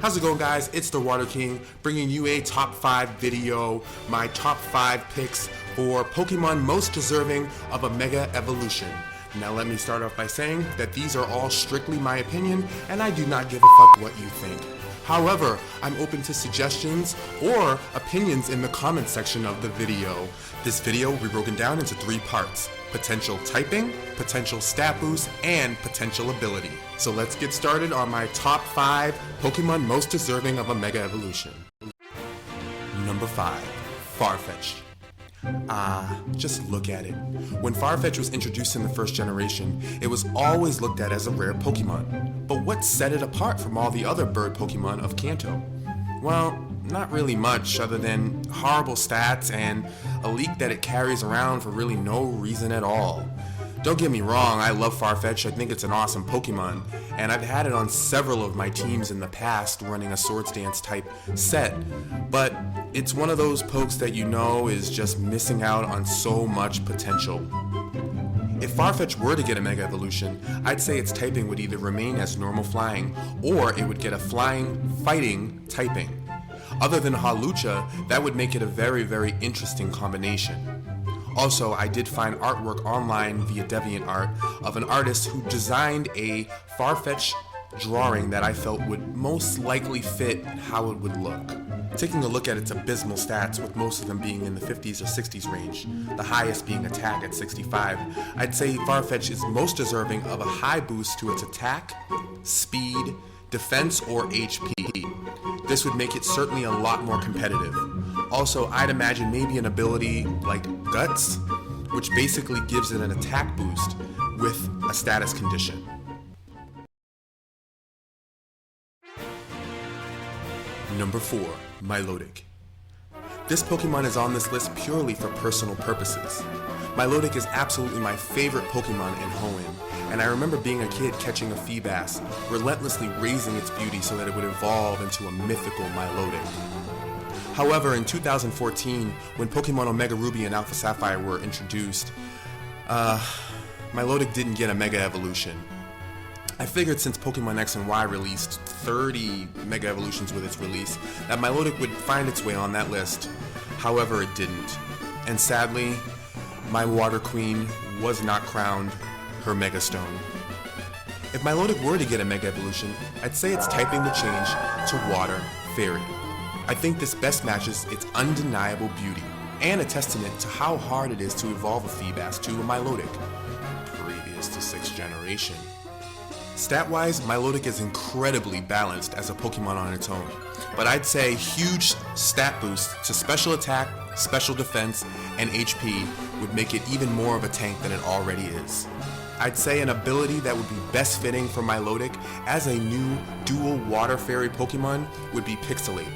How's it going, guys? It's the Water King bringing you a top 5 video, my top 5 picks for Pokemon most deserving of a Mega Evolution. Now let me start off by saying that these are all strictly my opinion and I do not give a fuck what you think. However, I'm open to suggestions or opinions in the comment section of the video. This video will be broken down into 3 parts: potential typing, potential stat boost, and potential ability. So let's get started on my top 5 Pokemon most deserving of a Mega Evolution. Number 5, Farfetch. Just look at it. When Farfetch was introduced in the first generation, it was always looked at as a rare Pokemon. But what set it apart from all the other bird Pokemon of Kanto? Well, not really much other than horrible stats and a leak that it carries around for really no reason at all. Don't get me wrong, I love Farfetch, I think it's an awesome Pokemon, and I've had it on several of my teams in the past running a Swords Dance type set, but it's one of those pokes that you know is just missing out on so much potential. If Farfetch were to get a Mega Evolution, I'd say its typing would either remain as normal flying, or it would get a flying, fighting typing. Other than Hawlucha, that would make it a very, very interesting combination. Also, I did find artwork online via DeviantArt of an artist who designed a Farfetch drawing that I felt would most likely fit how it would look. Taking a look at its abysmal stats, with most of them being in the 50s or 60s range, the highest being attack at 65, I'd say Farfetch is most deserving of a high boost to its attack, speed, defense, or HP. This would make it certainly a lot more competitive. Also, I'd imagine maybe an ability like Guts, which basically gives it an attack boost with a status condition. Number 4, Milotic. This Pokemon is on this list purely for personal purposes. Milotic is absolutely my favorite Pokemon in Hoenn, and I remember being a kid catching a Feebas, relentlessly raising its beauty so that it would evolve into a mythical Milotic. However, in 2014, when Pokemon Omega Ruby and Alpha Sapphire were introduced, Milotic didn't get a Mega Evolution. I figured since Pokemon X and Y released 30 Mega Evolutions with its release, that Milotic would find its way on that list. However, it didn't. And sadly, my Water Queen was not crowned her Mega Stone. If Milotic were to get a Mega Evolution, I'd say its typing would change to Water Fairy. I think this best matches its undeniable beauty, and a testament to how hard it is to evolve a Feebas to a Milotic, previous to 6th generation. Stat-wise, Milotic is incredibly balanced as a Pokemon on its own, but I'd say huge stat boost to special attack, special defense, and HP would make it even more of a tank than it already is. I'd say an ability that would be best fitting for Milotic as a new dual Water Fairy Pokemon would be Pixelate.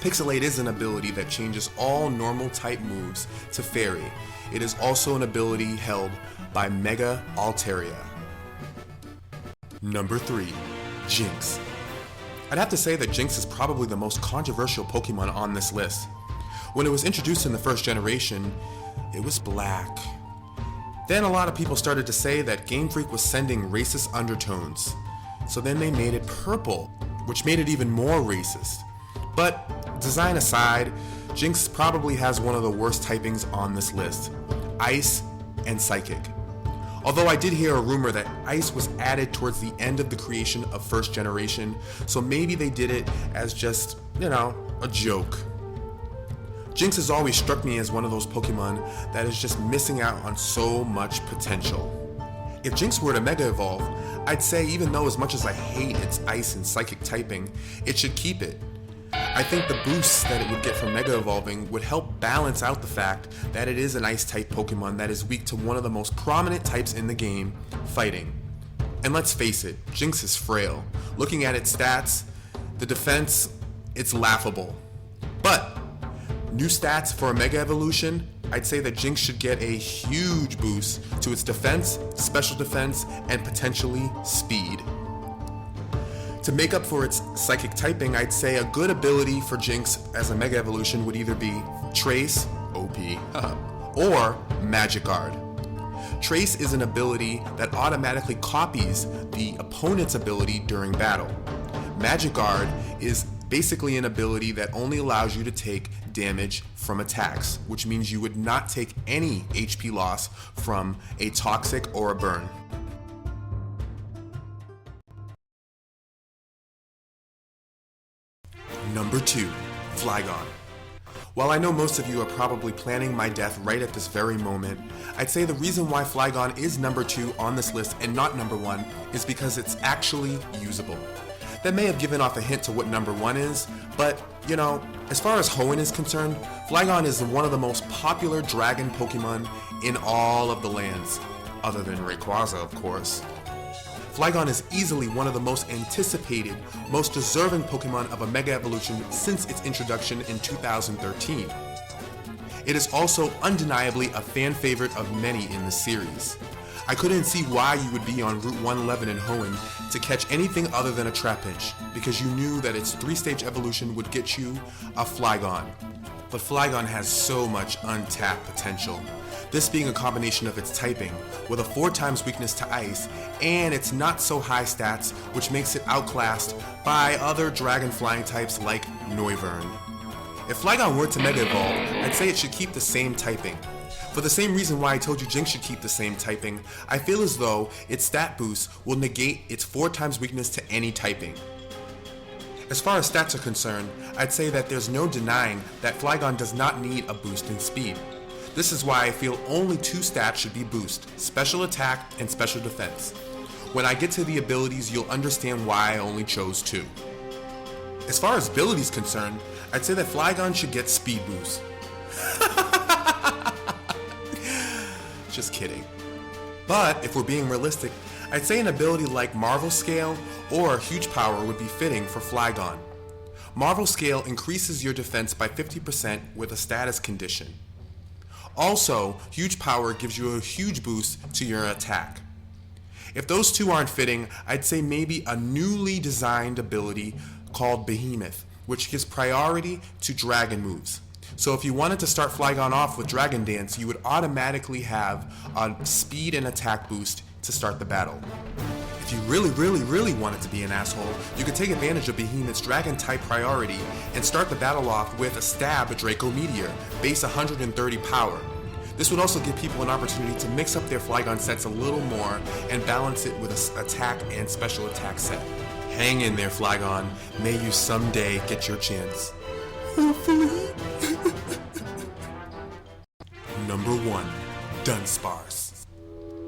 Pixelate is an ability that changes all normal type moves to Fairy. It is also an ability held by Mega Altaria. Number 3, Jynx. I'd have to say that Jynx is probably the most controversial Pokemon on this list. When it was introduced in the first generation, it was black. Then a lot of people started to say that Game Freak was sending racist undertones. So then they made it purple, which made it even more racist. But design aside, Jynx probably has one of the worst typings on this list: Ice and Psychic. Although I did hear a rumor that Ice was added towards the end of the creation of first generation, so maybe they did it as just, a joke. Jynx has always struck me as one of those Pokemon that is just missing out on so much potential. If Jynx were to Mega Evolve, I'd say even though as much as I hate its Ice and Psychic typing, it should keep it. I think the boosts that it would get from Mega Evolving would help balance out the fact that it is an Ice-type Pokemon that is weak to one of the most prominent types in the game, Fighting. And let's face it, Jynx is frail. Looking at its stats, the defense, it's laughable. But new stats for a Mega Evolution, I'd say that Jynx should get a huge boost to its defense, special defense, and potentially speed. To make up for its Psychic typing, I'd say a good ability for Jynx as a Mega Evolution would either be Trace, OP, or Magic Guard. Trace is an ability that automatically copies the opponent's ability during battle. Magic Guard is basically an ability that only allows you to take damage from attacks, which means you would not take any HP loss from a toxic or a burn. Number 2, Flygon. While I know most of you are probably planning my death right at this very moment, I'd say the reason why Flygon is number 2 on this list and not number 1 is because it's actually usable. That may have given off a hint to what number 1 is, but, you know, as far as Hoenn is concerned, Flygon is one of the most popular dragon Pokemon in all of the lands, other than Rayquaza, of course. Flygon is easily one of the most anticipated, most deserving Pokemon of a Mega Evolution since its introduction in 2013. It is also undeniably a fan favorite of many in the series. I couldn't see why you would be on Route 111 in Hoenn to catch anything other than a Trapinch, because you knew that its 3-stage evolution would get you a Flygon. But Flygon has so much untapped potential. This being a combination of its typing, with a 4x weakness to ice, and its not so high stats, which makes it outclassed by other dragon flying types like Noivern. If Flygon were to Mega Evolve, I'd say it should keep the same typing. For the same reason why I told you Jynx should keep the same typing, I feel as though its stat boost will negate its 4x weakness to any typing. As far as stats are concerned, I'd say that there's no denying that Flygon does not need a boost in speed. This is why I feel only 2 stats should be boost, Special Attack and Special Defense. When I get to the abilities, you'll understand why I only chose 2. As far as ability is concerned, I'd say that Flygon should get Speed Boost. Just kidding. But if we're being realistic, I'd say an ability like Marvel Scale or Huge Power would be fitting for Flygon. Marvel Scale increases your defense by 50% with a status condition. Also, Huge Power gives you a huge boost to your attack. If those two aren't fitting, I'd say maybe a newly designed ability called Behemoth, which gives priority to dragon moves. So if you wanted to start Flygon off with Dragon Dance, you would automatically have a speed and attack boost to start the battle. If you really wanted to be an asshole, you could take advantage of Behemoth's Dragon type priority and start the battle off with a Stab Draco Meteor, base 130 power. This would also give people an opportunity to mix up their Flygon sets a little more and balance it with an attack and special attack set. Hang in there, Flygon. May you someday get your chance. Hopefully. Number 1, Dunsparce.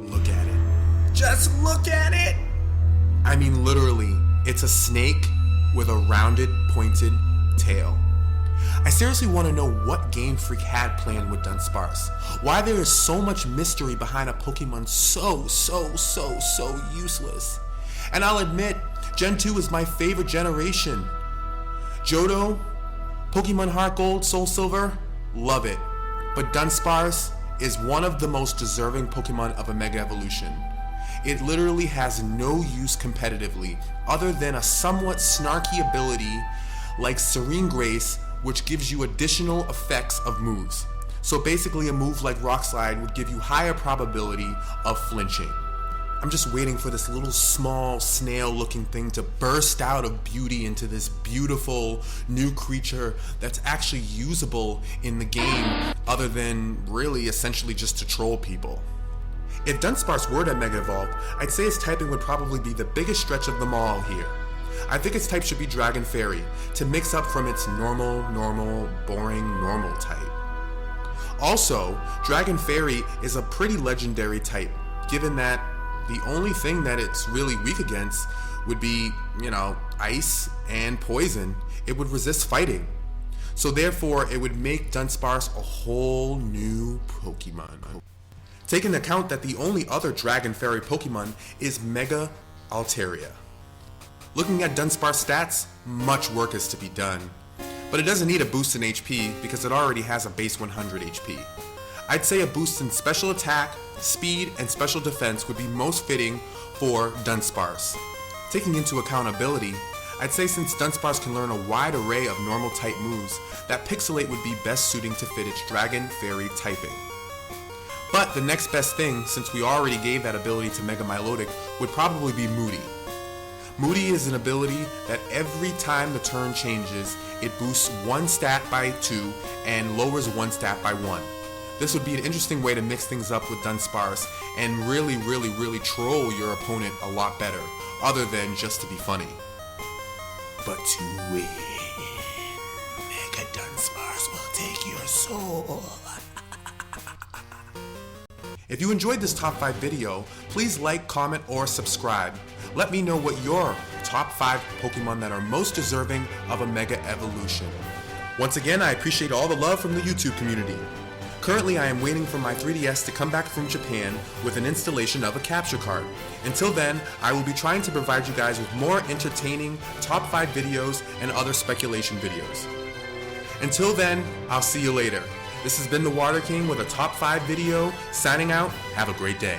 Look at it. Just look at it! I mean, literally, it's a snake with a rounded, pointed tail. I seriously want to know what Game Freak had planned with Dunsparce. Why there is so much mystery behind a Pokemon so useless. And I'll admit, Gen 2 is my favorite generation. Johto, Pokemon Heart Gold, Soul Silver, love it. But Dunsparce is one of the most deserving Pokemon of a Mega Evolution. It literally has no use competitively, other than a somewhat snarky ability like Serene Grace, which gives you additional effects of moves. So basically a move like Rock Slide would give you higher probability of flinching. I'm just waiting for this little small snail looking thing to burst out of beauty into this beautiful new creature that's actually usable in the game, other than really essentially just to troll people. If Dunsparce were to Mega Evolve, I'd say its typing would probably be the biggest stretch of them all here. I think its type should be Dragon Fairy, to mix up from its normal, boring, normal type. Also, Dragon Fairy is a pretty legendary type, given that the only thing that it's really weak against would be, ice and poison. It would resist fighting. So therefore, it would make Dunsparce a whole new Pokemon. Take into account that the only other Dragon Fairy Pokemon is Mega Altaria. Looking at Dunsparce stats, much work is to be done. But it doesn't need a boost in HP because it already has a base 100 HP. I'd say a boost in Special Attack, Speed, and Special Defense would be most fitting for Dunsparce. Taking into account ability, I'd say since Dunsparce can learn a wide array of normal type moves, that Pixelate would be best suiting to fit its Dragon Fairy typing. But the next best thing, since we already gave that ability to Mega Milotic, would probably be Moody. Moody is an ability that every time the turn changes, it boosts one stat by 2 and lowers one stat by 1. This would be an interesting way to mix things up with Dunsparce and really troll your opponent a lot better, other than just to be funny. But to win, Mega Dunsparce will take your soul. If you enjoyed this top 5 video, please like, comment, or subscribe. Let me know what your top 5 Pokemon that are most deserving of a Mega Evolution. Once again, I appreciate all the love from the YouTube community. Currently, I am waiting for my 3DS to come back from Japan with an installation of a capture card. Until then, I will be trying to provide you guys with more entertaining top 5 videos and other speculation videos. Until then, I'll see you later. This has been the Water King with a top 5 video. Signing out, have a great day.